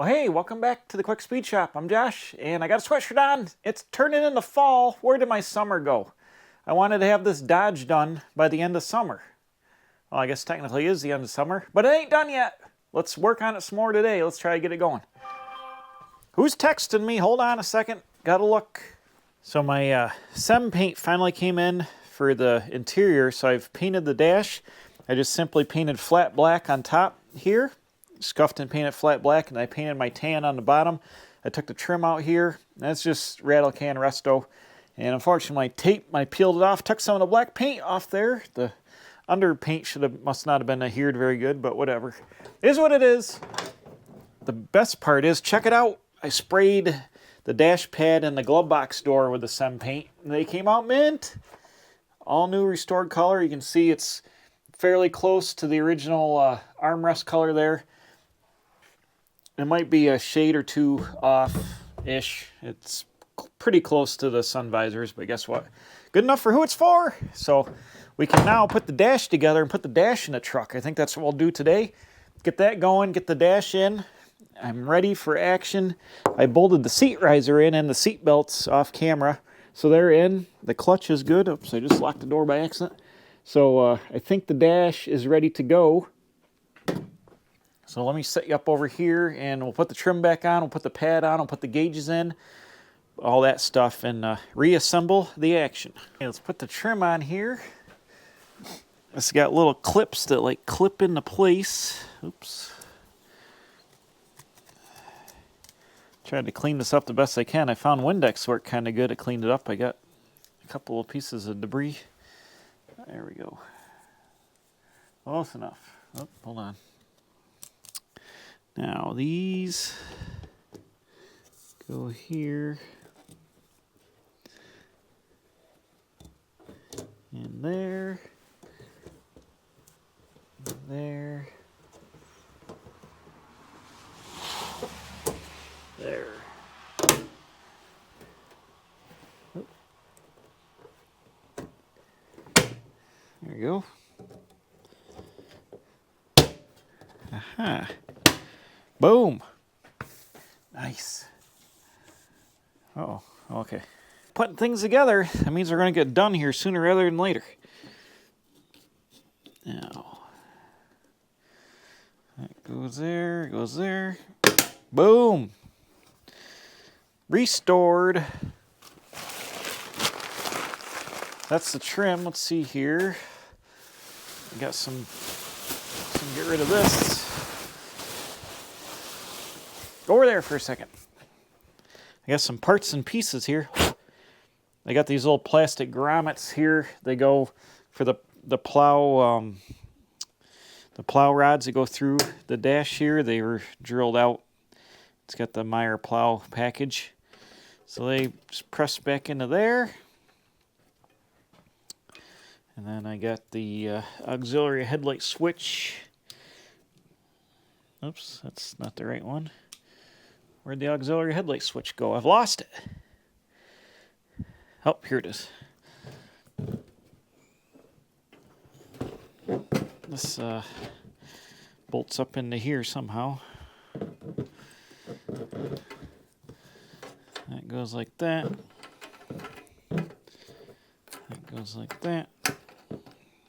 Well, hey, welcome back to the Quick Speed Shop. I'm Josh, and I got a sweatshirt on. It's turning into fall. Where did my summer go? I wanted to have this Dodge done by the end of summer. Well, I guess technically it is the end of summer, but it ain't done yet. Let's work on it some more today. Let's try to get it going. Who's texting me? Hold on a second. Gotta look. So my SEM paint finally came in for the interior, so I've painted the dash. I just simply painted flat black on top here. Scuffed and painted flat black, and I painted my tan on the bottom. I took the trim out here. That's just rattle can resto. And unfortunately, my tape, I peeled it off, took some of the black paint off there. The under paint must not have been adhered very good, but whatever. It is what it is. The best part is, check it out. I sprayed the dash pad and the glove box door with the SEM paint, and they came out mint. All new restored color. You can see it's fairly close to the original armrest color there. It might be a shade or two off-ish. It's pretty close to the sun visors, but guess what? Good enough for who it's for. So we can now put the dash together and put the dash in the truck. I think that's what we'll do today. Get that going, get the dash in. I'm ready for action. I bolted the seat riser in and the seat belts off camera. So they're in. The clutch is good. Oops, I just locked the door by accident. So I think the dash is ready to go. So let me set you up over here, and we'll put the trim back on, we'll put the pad on, we'll put the gauges in, all that stuff, and reassemble the action. Okay, let's put the trim on here. It's got little clips that like clip into place. Oops. Tried to clean this up the best I can. I found Windex worked kind of good. I cleaned it up. I got a couple of pieces of debris. There we go. Close enough. Oh, hold on. Now these go here and there, and there, there. Oh. There you go. Aha. Boom. Nice. Oh, okay. Putting things together, that means we're going to get done here sooner rather than later. Now, that goes there, goes there. Boom. Restored. That's the trim. Let's see here. We got some get rid of this. Over there for a second. I got some parts and pieces here. I got these little plastic grommets here. They go for the plow rods that go through the dash here. They were drilled out. It's got the Meyer plow package. So they just press back into there. And then I got the auxiliary headlight switch. Oops, that's not the right one. Where'd the auxiliary headlight switch go? I've lost it. Oh, here it is. This bolts up into here somehow. That goes like that. That goes like that.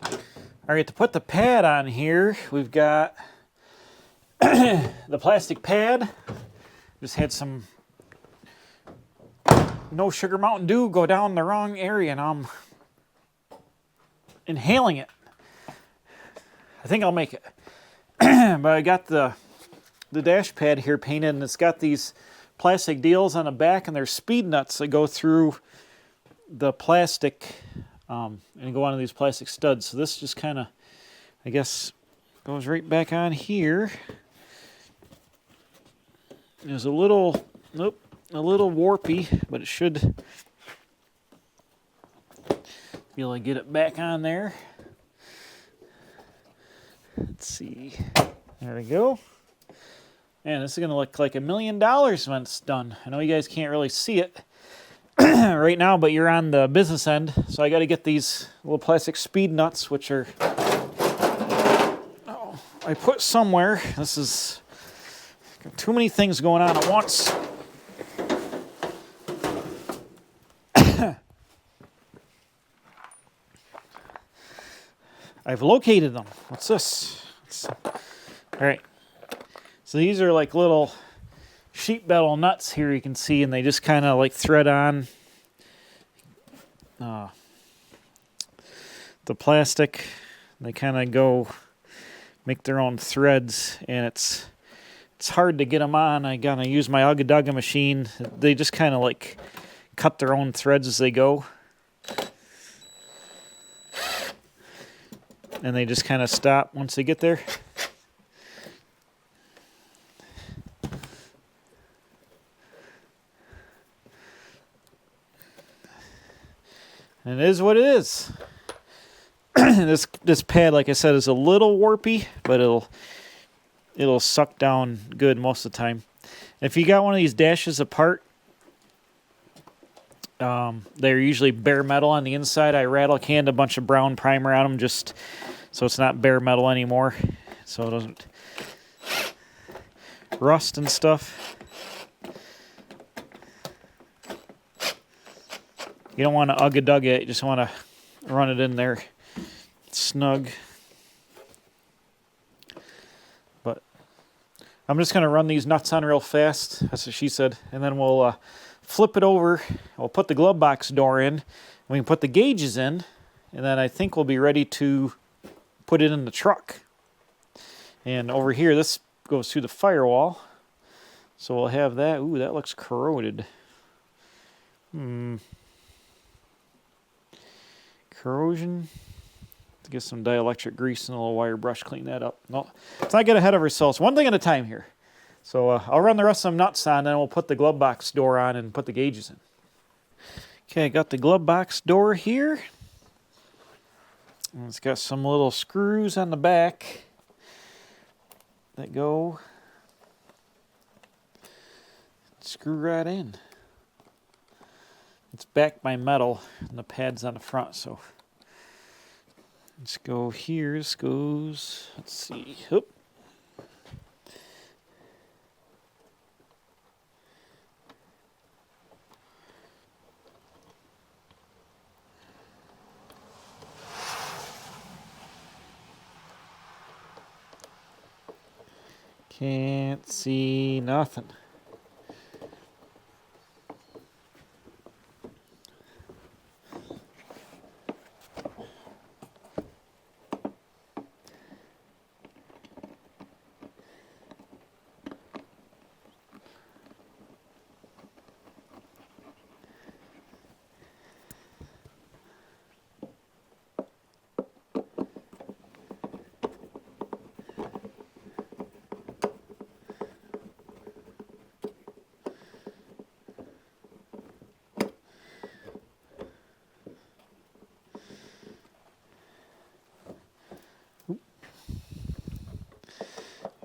All right, to put the pad on here, we've got the plastic pad. Just had some no sugar Mountain Dew go down the wrong area, and I'm inhaling it. I think I'll make it. But I got the dash pad here painted, and it's got these plastic deals on the back, and there's speed nuts that go through the plastic and go onto these plastic studs. So this just kind of, I guess, goes right back on here. There's a little, nope, a little warpy, but it should be able to get it back on there. Let's see. There we go. Man, this is going to look like $1 million when it's done. I know you guys can't really see it right now, but you're on the business end. So I got to get these little plastic speed nuts, which are, I put somewhere. This is Got too many things going on at once. I've located them. What's this? All right. So these are like little sheet metal nuts here you can see, and they just kind of like thread on the plastic. They kind of go make their own threads, and it's hard to get them on. I gotta use my Ugga Dugga machine. They just kind of like cut their own threads as they go. And they just kind of stop once they get there. And it is what it is. This pad, like I said, is a little warpy, but it'll suck down good most of the time. If you got one of these dashes apart, they're usually bare metal on the inside. I rattle canned a bunch of brown primer on them just so it's not bare metal anymore, so it doesn't rust and stuff. You don't want to Ugga Dugga it, you just want to run it in there snug. But I'm just going to run these nuts on real fast, that's what she said, and then we'll flip it over. We'll put the glove box door in, and we can put the gauges in, and then I think we'll be ready to put it in the truck. And over here, this goes through the firewall, so we'll have that. Ooh, that looks corroded. Corrosion. Get some dielectric grease and a little wire brush, clean that up. No, let's not get ahead of ourselves. One thing at a time here. So I'll run the rest of them nuts on, then we'll put the glove box door on and put the gauges in. Okay, I got the glove box door here. And it's got some little screws on the back that go. Screw right in. It's backed by metal, and the pad's on the front, so let's go here. This goes, let's see. Oop. Can't see nothing.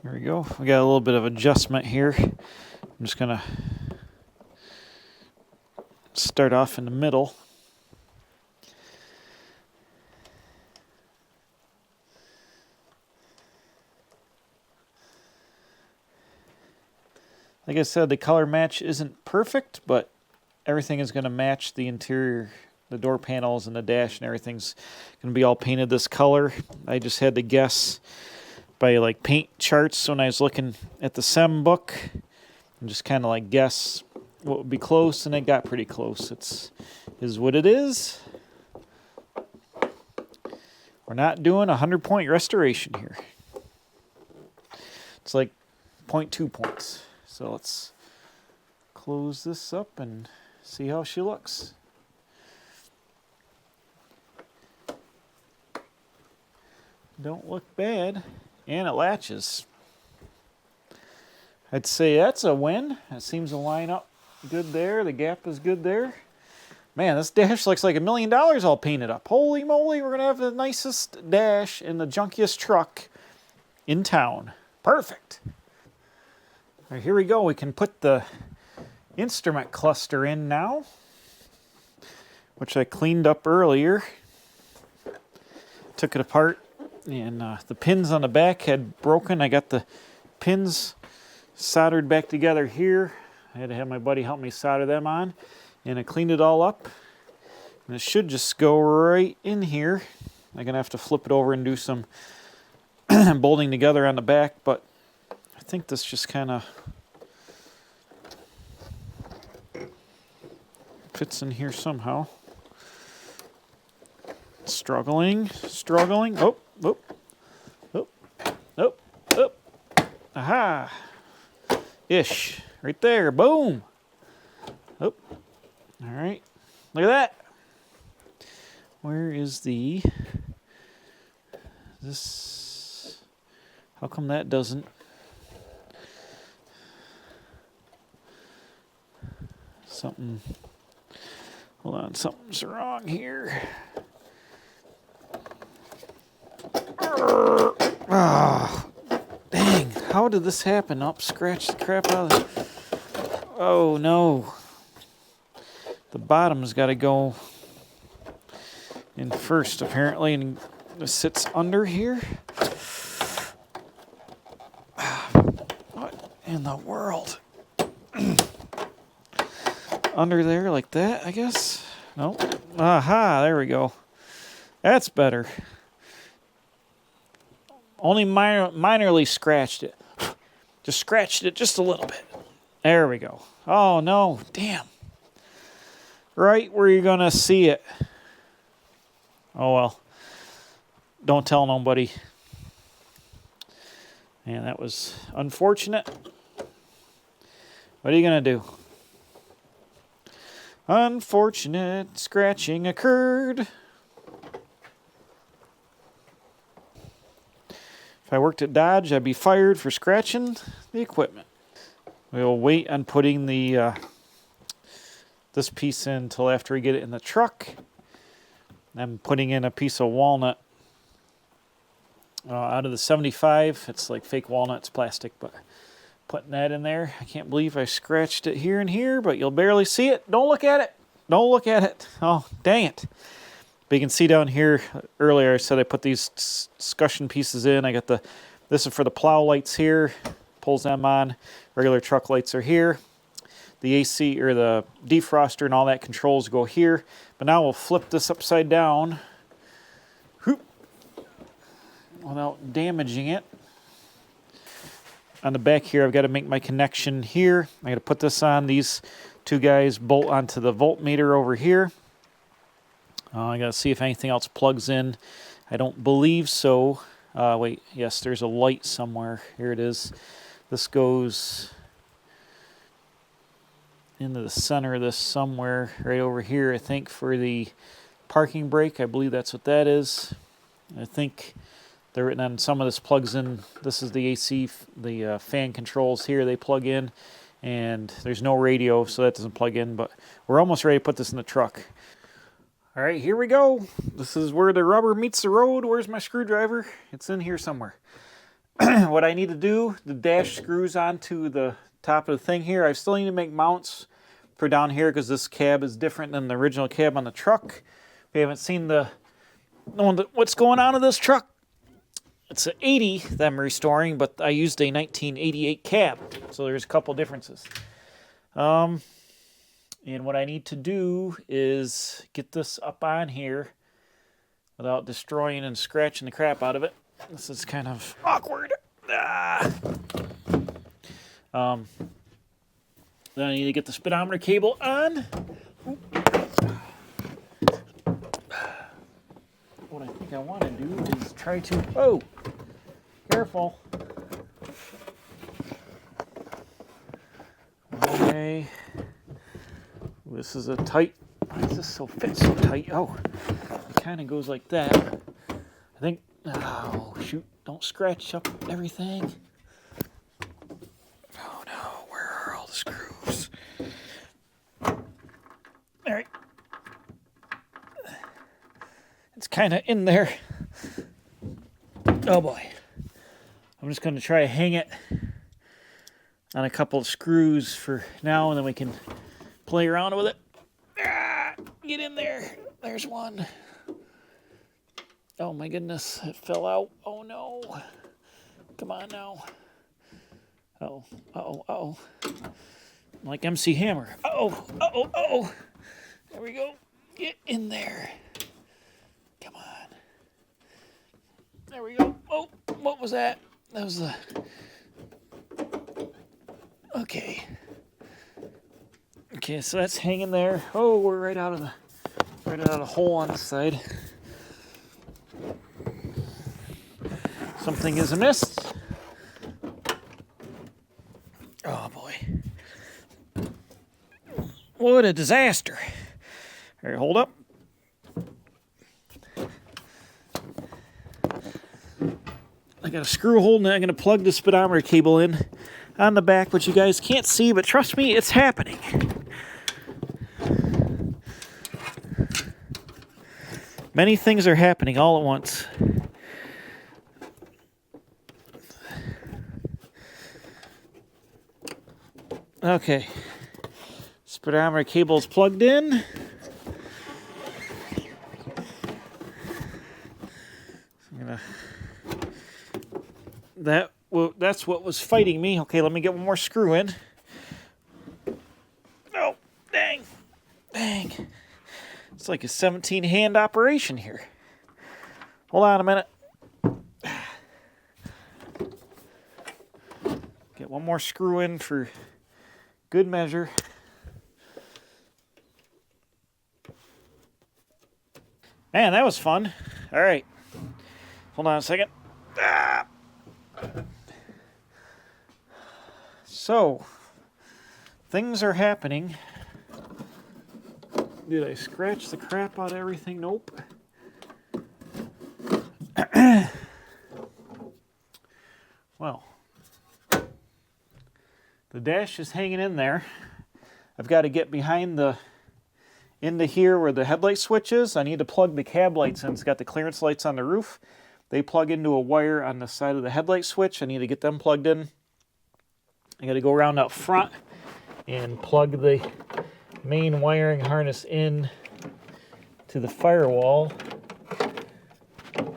There we go. We got a little bit of adjustment here. I'm just going to start off in the middle. Like I said, the color match isn't perfect, but everything is going to match the interior. The door panels and the dash and everything's going to be all painted this color. I just had to guess by like paint charts when I was looking at the SEM book and just kind of like guess what would be close, and it got pretty close. Is what it is. We're not doing a 100-point restoration here. It's like 0.2 points. So let's close this up and see how she looks. Don't look bad. And it latches. I'd say that's a win. It seems to line up good there. The gap is good there. Man, this dash looks like $1 million all painted up. Holy moly, we're going to have the nicest dash in the junkiest truck in town. Perfect. All right, here we go. We can put the instrument cluster in now, which I cleaned up earlier. Took it apart. And the pins on the back had broken. I got the pins soldered back together here. I had to have my buddy help me solder them on. And I cleaned it all up. And it should just go right in here. I'm going to have to flip it over and do some bolting together on the back, but I think this just kind of fits in here somehow. Struggling. Oh. Aha. Ish. Right there. Boom. Oh. All right. Look at that. Where is this? How come that doesn't? Hold on, something's wrong here. Oh, dang, how did this happen? Oh, scratch the crap out of it. Oh no. The bottom's got to go in first, apparently, and it sits under here. What in the world? Under there like that, I guess? Nope. Aha, there we go. That's better. Only minorly scratched it. Just scratched it just a little bit. There we go. Oh, no. Damn. Right where you're going to see it. Oh, well. Don't tell nobody. Man, that was unfortunate. What are you going to do? Unfortunate scratching occurred. If I worked at Dodge, I'd be fired for scratching the equipment. We'll wait on putting the this piece in until after we get it in the truck. I'm putting in a piece of walnut out of the 75. It's like fake walnut, it's plastic, but putting that in there. I can't believe I scratched it here and here, but you'll barely see it. Don't look at it. Don't look at it. Oh, dang it. But you can see down here, earlier I said I put these discussion pieces in. I got this is for the plow lights here. Pulls them on. Regular truck lights are here. The AC or the defroster and all that controls go here. But now we'll flip this upside down. Whoop. Without damaging it. On the back here, I've got to make my connection here. I got to put this on. These two guys bolt onto the voltmeter over here. I got to see if anything else plugs in. I don't believe so. Wait, yes, there's a light somewhere. Here it is. This goes into the center of this somewhere, right over here, I think, for the parking brake. I believe that's what that is. I think they're written on some of this plugs in. This is the AC, the fan controls here. They plug in, and there's no radio, so that doesn't plug in. But we're almost ready to put this in the truck. All right, here we go. This is where the rubber meets the road. Where's my screwdriver? It's in here somewhere. What I need to do, the dash screws onto the top of the thing here. I still need to make mounts for down here because this cab is different than the original cab on the truck. We haven't seen what's going on in this truck. It's an 80 that I'm restoring, but I used a 1988 cab, so there's a couple differences. And what I need to do is get this up on here without destroying and scratching the crap out of it. This is kind of awkward. Then I need to get the speedometer cable on. What I think I want to do is try to... Oh! Careful. Okay. This is a tight... Why does this fit so tight? Oh, it kind of goes like that. I think... Oh, shoot. Don't scratch up everything. Oh, no. Where are all the screws? All right. It's kind of in there. Oh, boy. I'm just going to try to hang it on a couple of screws for now, and then we can play around with it. Get in there. There's one. Oh, my goodness. It fell out. Oh, no. Come on now. Uh-oh, uh-oh, uh-oh. Like MC Hammer. Uh-oh, uh-oh, uh-oh. There we go. Get in there. Come on. There we go. Oh, what was that? That was the... Okay. Okay, so that's hanging there. Oh, we're right out of the hole on the side. Something is amiss. Oh boy. What a disaster. All right, hold up. I got a screw hole and I'm going to plug the speedometer cable in on the back, which you guys can't see, but trust me, it's happening. Many things are happening all at once. Okay. Speedometer cable is plugged in. That's what was fighting me. Okay, let me get one more screw in. Oh, dang. Dang. It's like a 17-hand operation here. Hold on a minute. Get one more screw in for good measure. Man, that was fun. All right. Hold on a second. So, things are happening. Did I scratch the crap out of everything? Nope. Well, the dash is hanging in there. I've got to get behind into here where the headlight switch is. I need to plug the cab lights in. It's got the clearance lights on the roof. They plug into a wire on the side of the headlight switch. I need to get them plugged in. I got to go around up front and plug the main wiring harness in to the Firewall,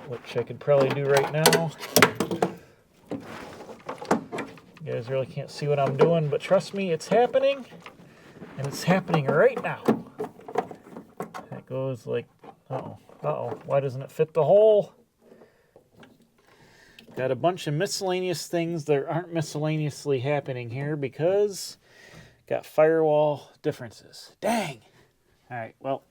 which I could probably do right now. You guys really can't see what I'm doing, but trust me, it's happening, and it's happening right now. That goes like, uh-oh, why doesn't it fit the hole? Got a bunch of miscellaneous things that aren't miscellaneously happening here because got Firewall differences. Dang! Alright, well,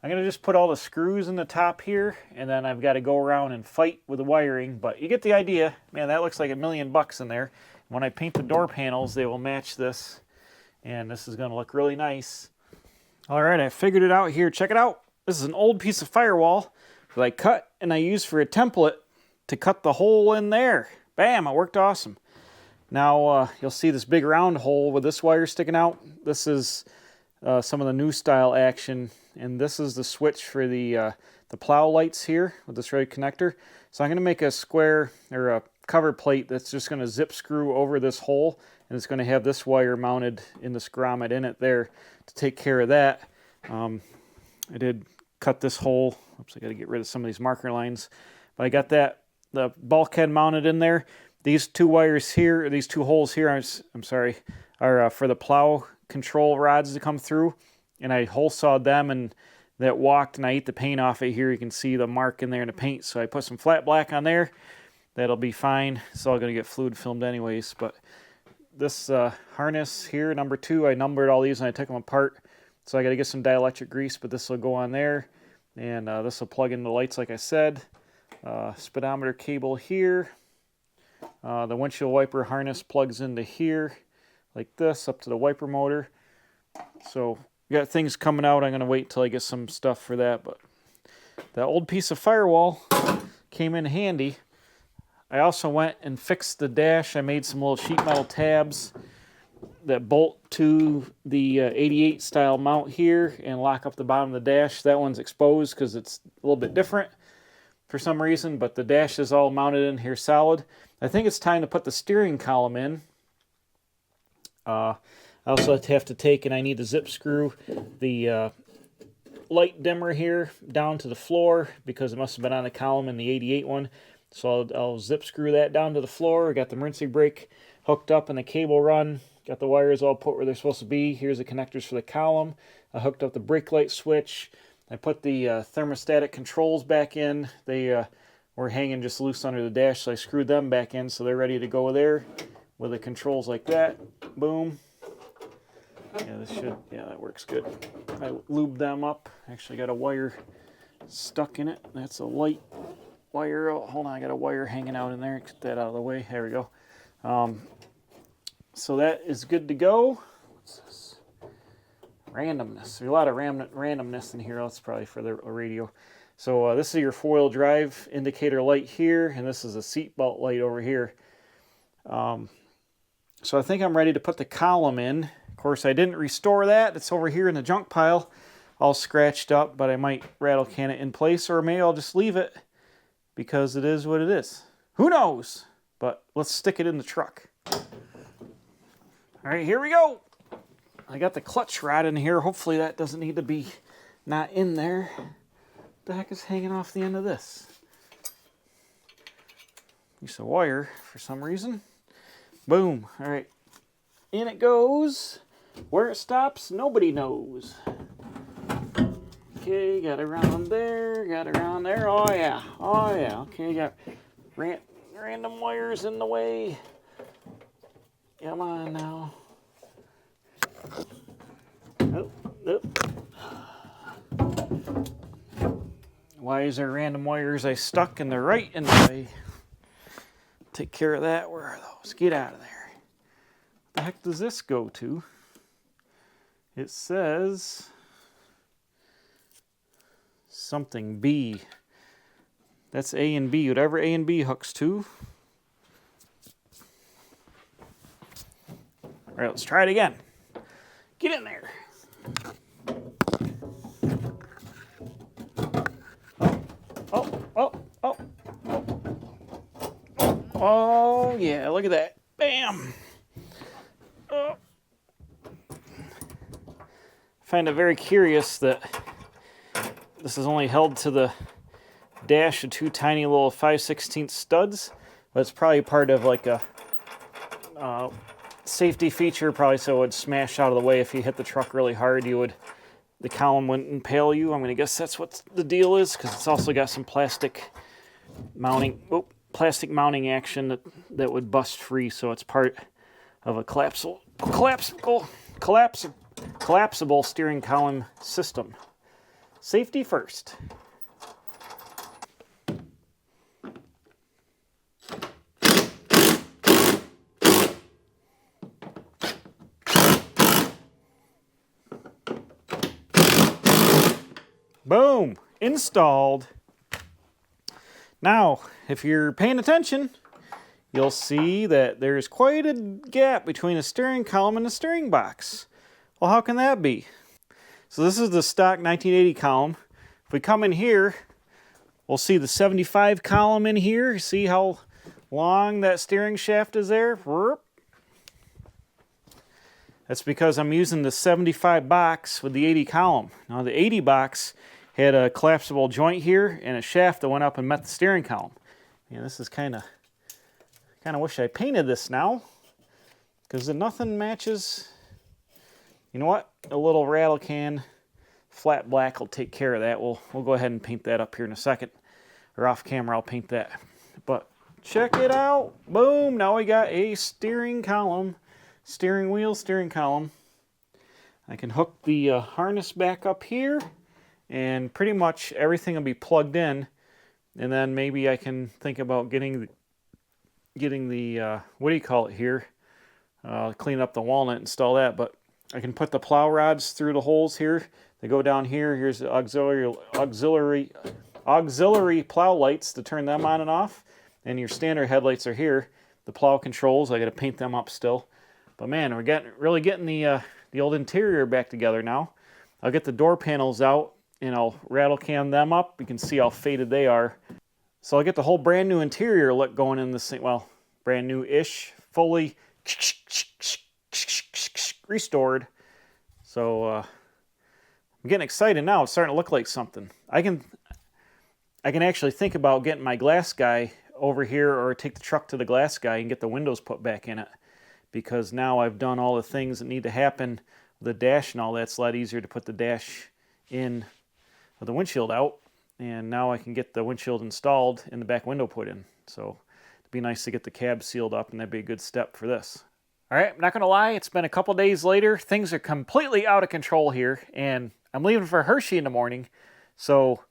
I'm going to just put all the screws in the top here, and then I've got to go around and fight with the wiring, but you get the idea. Man, that looks like $1 million in there. When I paint the door panels, they will match this, and this is going to look really nice. Alright, I figured it out here. Check it out. This is an old piece of Firewall that I cut and I used for a template to cut the hole in there. Bam, it worked awesome. Now you'll see this big round hole with this wire sticking out. This is some of the new style action, and this is the switch for the plow lights here with this red connector. So I'm going to make a square or a cover plate that's just going to zip screw over this hole, and it's going to have this wire mounted in this grommet in it there to take care of that. I did cut this hole. Oops, I got to get rid of some of these marker lines. But I got the bulkhead mounted in there. These two wires here, these two holes here, I'm sorry, are for the plow control rods to come through. And I hole sawed them, and that walked, and I ate the paint off it here. You can see the mark in there in the paint. So I put some flat black on there. That'll be fine. It's all going to get fluid filmed anyways. But this harness here, number 2, I numbered all these and I took them apart. So I got to get some dielectric grease, but this will go on there. And this will plug in the lights like I said. Speedometer cable here. The windshield wiper harness plugs into here like this up to the wiper motor. So we got things coming out. I'm going to wait till I get some stuff for that. But that old piece of Firewall came in handy. I also went and fixed the dash. I made some little sheet metal tabs that bolt to the 88 style mount here and lock up the bottom of the dash. That one's exposed because it's a little bit different for some reason, but the dash is all mounted in here solid. I think it's time to put the steering column in. I also have to take, and I need to zip screw the light dimmer here down to the floor because it must have been on the column in the 88 one. So I'll zip screw that down to the floor. I got the emergency brake hooked up and the cable run. Got the wires all put where they're supposed to be. Here's the connectors for the column. I hooked up the brake light switch. I put the thermostatic controls back in. They were hanging just loose under the dash, so I screwed them back in so they're ready to go there with the controls like that. Boom. Yeah, that works good. I lubed them up. Actually got a wire stuck in it. That's a light wire. Oh, hold on, I got a wire hanging out in there. Get that out of the way. There we go. So that is good to go. What's this? Randomness. There's a lot of randomness in here. That's probably for the radio. So this is your four-wheel drive indicator light here, and this is a seatbelt light over here. So I think I'm ready to put the column in. Of course, I didn't restore that. It's over here in the junk pile, all scratched up, but I might rattle can it in place, or maybe I'll just leave it because it is what it is. Who knows? But let's stick it in the truck. All right, here we go. I got the clutch rod in here. Hopefully that doesn't need to be not in there. What the heck is hanging off the end of this? Piece of wire for some reason. Boom. All right. In it goes. Where it stops, nobody knows. Okay, got around there, got around there. Oh yeah. Oh yeah. Okay, got random wires in the way. Come on now. Oh, oh. Why is there random wires I stuck in the right in the way? Take care of that. Where are those? Get out of there. What the heck does this go to? It says something B. That's A and B. Whatever A and B hooks to. All right, let's try it again. Get in there. Oh, yeah, look at that. Bam. Oh. I find it very curious that this is only held to the dash of two tiny little 5/16 studs, but it's probably part of like a safety feature, probably so it would smash out of the way. If you hit the truck really hard, the column wouldn't impale you. I'm going to guess that's what the deal is, because it's also got some plastic mounting action that would bust free, so it's part of a collapsible steering column system. Safety first. Boom! Installed. Now, if you're paying attention, you'll see that there's quite a gap between the steering column and the steering box. Well, how can that be? So this is the stock 1980 column. If we come in here, we'll see the 75 column in here. See how long that steering shaft is there? That's because I'm using the 75 box with the 80 column. Now the 80 box had a collapsible joint here and a shaft that went up and met the steering column. Yeah, this is kind of wish I painted this now, because nothing matches. You know what? A little rattle can flat black will take care of that. We'll go ahead and paint that up here in a second, or off camera I'll paint that. But check it out. Boom! Now we got a steering column, steering wheel, steering column. I can hook the harness back up here, and pretty much everything will be plugged in, and then maybe I can think about getting the what do you call it here? Clean up the walnut, install that. But I can put the plow rods through the holes here. They go down here. Here's the auxiliary plow lights to turn them on and off, and your standard headlights are here. The plow controls, I got to paint them up still. But man, we're really getting the old interior back together now. I'll get the door panels out and I'll rattle can them up. You can see how faded they are. So I'll get the whole brand new interior look going in this thing. Well, brand new-ish, fully restored. So I'm getting excited now. It's starting to look like something. I can actually think about getting my glass guy over here or take the truck to the glass guy and get the windows put back in it, because now I've done all the things that need to happen. The dash and all that's a lot easier to put the dash in with the windshield out, and now I can get the windshield installed and the back window put in. So it'd be nice to get the cab sealed up, and that'd be a good step for this. All right, I'm not gonna lie, it's been a couple days later. Things are completely out of control here, and I'm leaving for Hershey in the morning, so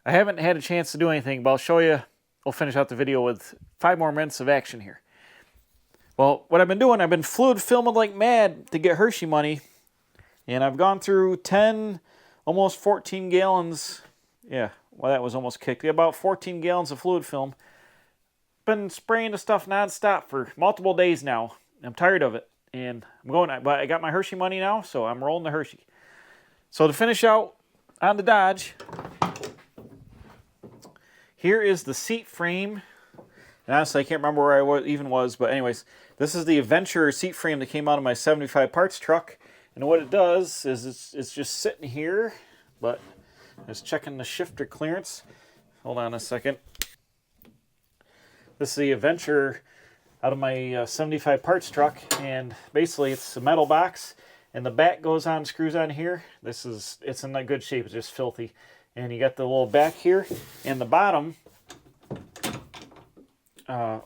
I haven't had a chance to do anything, but I'll show you. We'll finish out the video with 5 more minutes of action here. Well, what I've been doing, I've been fluid filming like mad to get Hershey money, and I've gone through 10, almost 14 gallons. Yeah, well, that was almost kicked. About 14 gallons of fluid film. Been spraying the stuff nonstop for multiple days now. I'm tired of it, and but I got my Hershey money now, so I'm rolling the Hershey. So to finish out on the Dodge, here is the seat frame. And honestly, I can't remember where I was, but anyways, this is the Adventure seat frame that came out of my 75 parts truck. And what it does is it's just sitting here, but just checking the shifter clearance. Hold on a second. This is the Adventure out of my 75 parts truck, and basically it's a metal box, and the back goes on, screws on here. It's in good shape, it's just filthy. And you got the little back here, and the bottom, and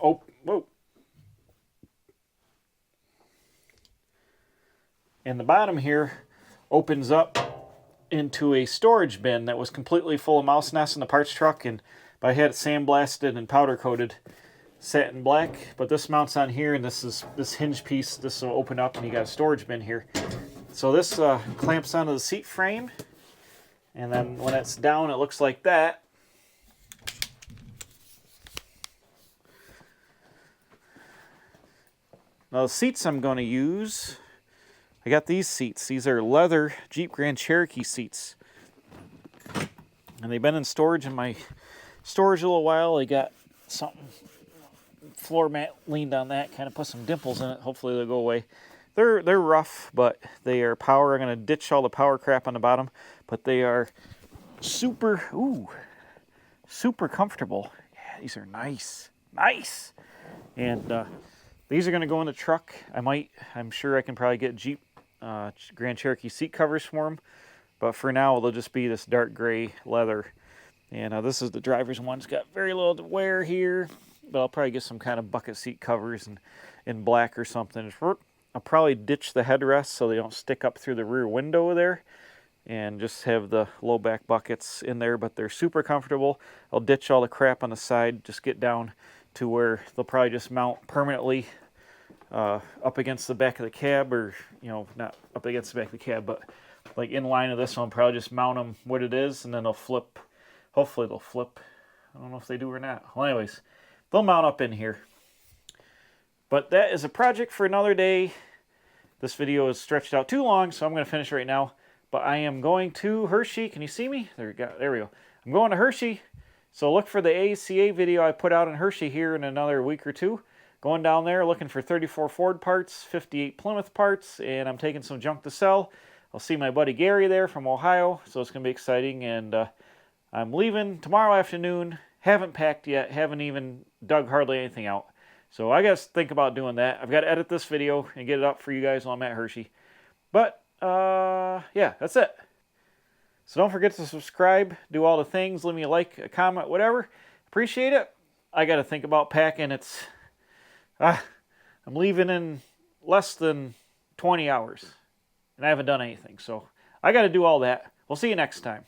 the bottom here opens up into a storage bin that was completely full of mouse nests in the parts truck, and I had it sandblasted and powder coated satin black. But this mounts on here, and this hinge piece, this will open up and you got a storage bin here. So this clamps onto the seat frame, and then when it's down it looks like that. Now the seats I'm going to use, I got these seats. These are leather Jeep Grand Cherokee seats, and they've been in storage in my storage a little while. They got something, floor mat leaned on that, kind of put some dimples in it. Hopefully they'll go away. They're rough, but they are power. I'm going to ditch all the power crap on the bottom, but they are super comfortable. Yeah, these are nice. And these are going to go in the truck. I'm sure I can probably get Jeep Grand Cherokee seat covers for them, but for now they'll just be this dark gray leather. And this is the driver's one. It's got very little wear here, but I'll probably get some kind of bucket seat covers in black or something. I'll probably ditch the headrests so they don't stick up through the rear window there, and just have the low back buckets in there, but they're super comfortable. I'll ditch all the crap on the side, just get down to where they'll probably just mount permanently up against the back of the cab, or not up against the back of the cab, but like in line of this one, probably just mount them what it is, and then they'll flip. Hopefully they'll flip. I don't know if they do or not. Well, anyways, they'll mount up in here. But that is a project for another day. This video is stretched out too long, so I'm going to finish right now. But I am going to Hershey. Can you see me? There we go. I'm going to Hershey. So look for the ACA video I put out in Hershey here in another week or two. Going down there looking for 34 Ford parts, 58 Plymouth parts, and I'm taking some junk to sell. I'll see my buddy Gary there from Ohio, so it's going to be exciting. And I'm leaving tomorrow afternoon. Haven't packed yet. Haven't even dug hardly anything out. So I got to think about doing that. I've got to edit this video and get it up for you guys while I'm at Hershey. But, yeah, that's it. So don't forget to subscribe, do all the things, leave me a like, a comment, whatever. Appreciate it. I got to think about packing. I'm leaving in less than 20 hours, and I haven't done anything. So I got to do all that. We'll see you next time.